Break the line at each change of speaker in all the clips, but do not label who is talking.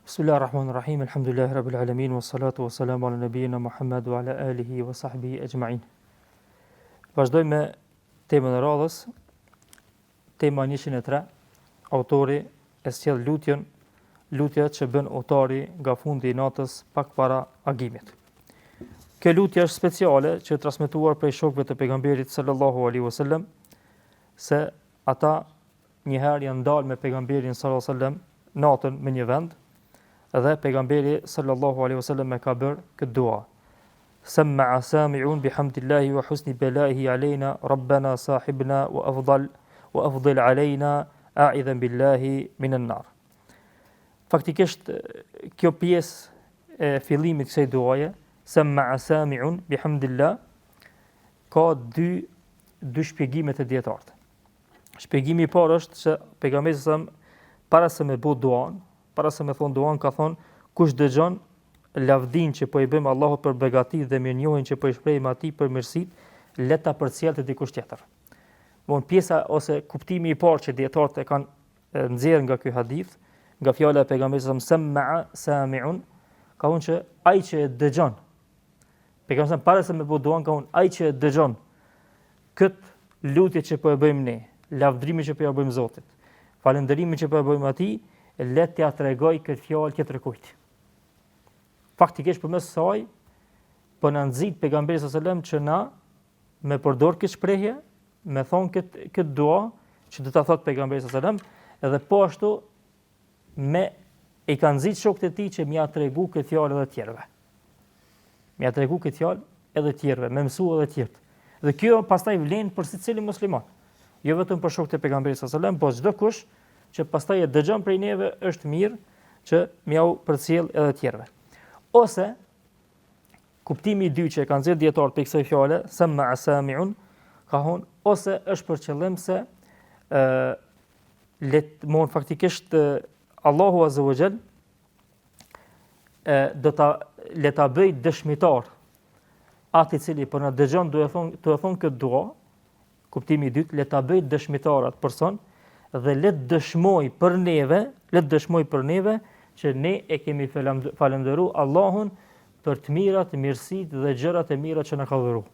Bismillahirrahmanirrahim. Alhamdulillahi rabbil alamin wassalatu wassalamu ala nabiyyina Muhammad wa ala alihi wa sahbihi ajma'in. Vazhdojmë me temën e radhës. Tema 103. Autori e sjell lutja që bën autori nga fundi i natës pak para agimit. Kjo lutje është speciale që është transmetuar prej shokëve të pejgamberit sallallahu alaihi wasallam se ata një herë janë dalë me pejgamberin sallallahu alaihi wasallam natën në një vend dhe pejgamberi sallallahu alaihi wasallam e ka bërë këtë dua. Sam'a sami'un bihamdillahi wa husni belaihi alejna rabbana sahibna wa afdal alejna a'idhan billahi minan nar. Faktikisht kjo pjesë e fillimit të kësaj duaje, Sam'a sami'un bihamdillah, ka dy shpjegime të dietarëve. Shpjegimi i parë është se pejgamberi sallallahu alaihi wasallam para se me bëu duan, para se me thonë duan, ka thonë, kush dëgjon lavdin që po i bëjmë Allahut për begatit dhe mirënjohjen që po i shprehim atij për mirësit, le ta përcjell te dikush tjetër. Von pjesa ose kuptimi i parë që dietarët e kanë nxjerrë nga ky hadith, nga fjala e pejgamberit sam'a sami'un, ka thonë që ai që e dëgjon, pejgamberi para se me bëu duan, ka thonë ai që e dëgjon këtë lutje që po e bëjmë ne, lavdrimin që po ja bëjmë Zotit, falënderimin që po e bëjmë atij, le t'ja tregoj këtë fjalë tjetër kujt. Faktikisht përmes saj po na nxit pejgamberi sallallahu alajhi wasallam që na me përdor këtë shprehje, me thon këtë dua që do ta thot pejgamberi sallallahu alajhi wasallam, edhe po ashtu me i ka nxit shokët e tij që m'ia tregu këtë fjalë edhe të tjerëve. M'ia tregu këtë fjalë edhe të tjerëve, me mësua edhe të tjerë. Dhe kjo pastaj vlen për secilin musliman. Jo vetëm për shokët e pejgamberit sallallahu alajhi wasallam, por çdo kush që pastaj e dëgjon prej neve është mirë që m'jau përcjell edhe tjerëve. Ose kuptimi i dytë që kanë nxjerrë dietar për kësaj fjale, sam'a sami'un, ka thonë ose është për qëllim se faktikisht Allahu azza wa jall do ta bëj dëshmitar atë i cili po na dëgjon do e thon këtë dua. Kuptimi i dytë, le ta bëj dëshmitar atë person dhe le të dëshmoj për neve që ne e kemi falendëruar Allahun për të mirat, mirësitë dhe gjërat e mira që na ka dhëruar.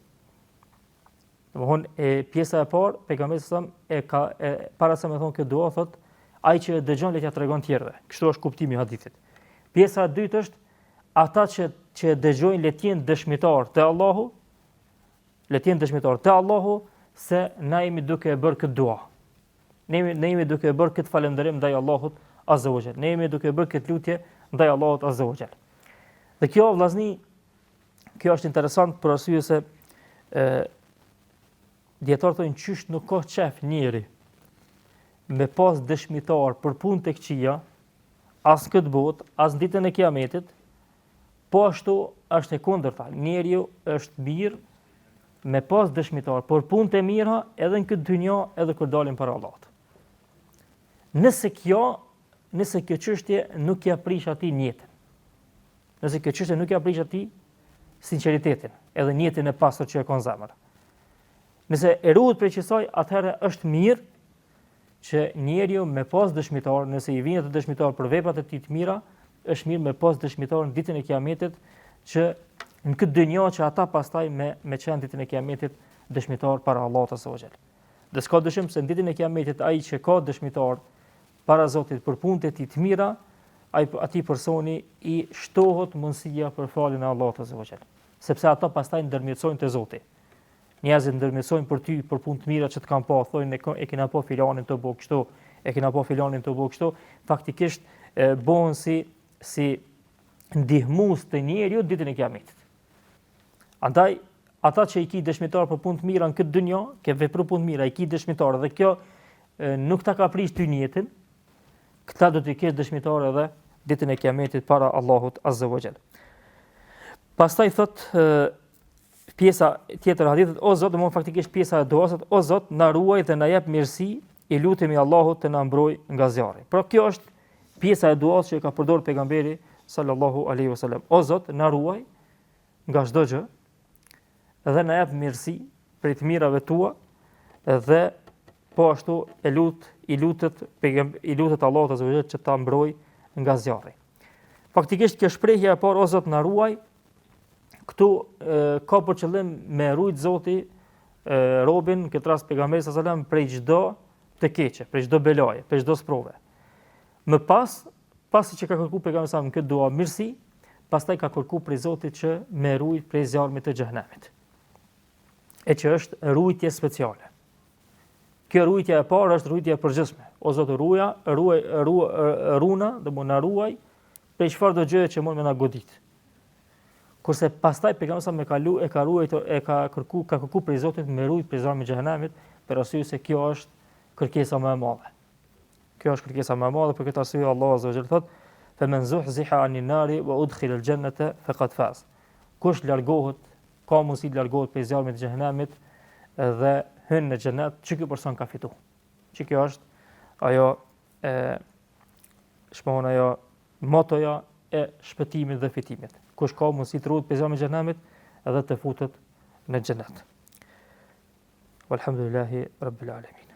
Domthonë pjesa e parë pejgamberi sallallahu alajhi wasallam para se me thonë këtë dua thot ai që e dëgjon le t'ja tregon tjerëve. Kështu është kuptimi i hadithit. Pjesa e dytë është ata që e dëgjojnë le të jenë dëshmitar te Allahu, se na jemi duke e bërë këtë dua. Ne jemi duke bërë këtë falënderim ndaj Allahut azza wa jall. Ne jemi duke bërë këtë lutje ndaj Allahut azza wa jall. Dhe kjo vllazni, kjo është interesant për arsye se dietarët thonë qysh nuk ka çef njeri me pas dëshmitar për punë të këqija, as këtë botë, as ditën e Kiametit, po ashtu është e kundërta. Njeriu është mirë me pas dëshmitar për punë të mira edhe në këtë dynjë edhe kur dalim para Allahut. Nëse kjo çështje nuk ja prish atij njëtën. Nëse kjo çështje nuk ja prish atij sinqeritetin, edhe njëtën e pastër që e ka në zemër. Nëse e ruhet prej kësaj, atëherë është mirë që njeriu me pas dëshmitar, nëse i vjen të dëshmitar për veprat e tij të mira, është mirë me pas dëshmitar në ditën e Kiametit që në këtë dynjë që ata pastaj me çën ditën e Kiametit dëshmitar para Allahut azza wa jall. Dhe s'ka dyshim se në ditën e Kiametit ai që ka dëshmitar para Zotit për punët e tij të mira, atij personi i shtohet mundësia për faljen e Allahut azza wa jall. Sepse ata pastaj ndërmjetësojnë te Zoti. Njerëzit ndërmjetësojnë për ty për punë të mira që të kanë pa, thonë e kena pa filanin të bëu kështu, e kena pa filanin të bëu kështu, faktikisht bëhen si ndihmues të njeriu ditën e Kiametit. Andaj ata që i ki dëshmitar për punë të mira në këtë dynjë, ke vepruar punë të mira, i ki dëshmitar dhe kjo nuk ta ka prish ty njëtin, këta do t'i kesh dëshmitar edhe ditën e Kiametit para Allahut azza wa jall. Pastaj thot pjesa tjetër e hadithit, o Zot, domthon faktikisht pjesa e duas, o Zot, na ruaj dhe na jep mirësi, i lutemi Allahut të na mbrojë nga zjarri. Pra kjo është pjesa e duas që e ka përdorur pejgamberi sallallahu alaihi wasallam. O Zot, na ruaj nga çdo gjë dhe na jep mirësi për të mirave tua dhe po ashtu i lutet Allahut azza wa jall që ta mbrojë nga zjarri. Faktikisht kjo shprehje e parë o Zot na ruaj, këtu ka për qëllim me rujt Zoti robin, këtë rast pejgamberi sallallahu alajhi wasallam, prej çdo të keqe, prej çdo belaje, prej çdo sprove. Më pasi që ka kërkuar pejgamberi sallallahu alajhi wasallam këtë dua mirësi, pastaj ka kërkuar prej Zotit që me rujt prej zjarmit të xhenemit. E që është rujtje speciale. Kjo rujtje e parë është rujtje e përgjithshme. O Zot, runa, do më na ruaj prej çfarëdo gjëje që mund me na godit. Kurse pastaj pejgamberi sa ka kërkuar prej Zotit me rujt prej zjarmit të xhenemit, për arsye se kjo është kërkesa më e madhe. Kjo është kërkesa më e madhe, për këtë arsye Allahu azza wa jalla thotë: "Faman zuhziha 'anil nari wa udkhila al-jannata faqad faz." Kush largohet, ka mundësi të largohet prej zjarmit të xhenemit dhe hyn në xhenet, që ky person ka fituar. Që kjo është ajo ajo motoja e shpëtimit dhe fitimit. Kush ka mundësi të ruhet prej zjarmit të xhenemit edhe të futet në xhenet. Walhamdulillahi rabbil alamin.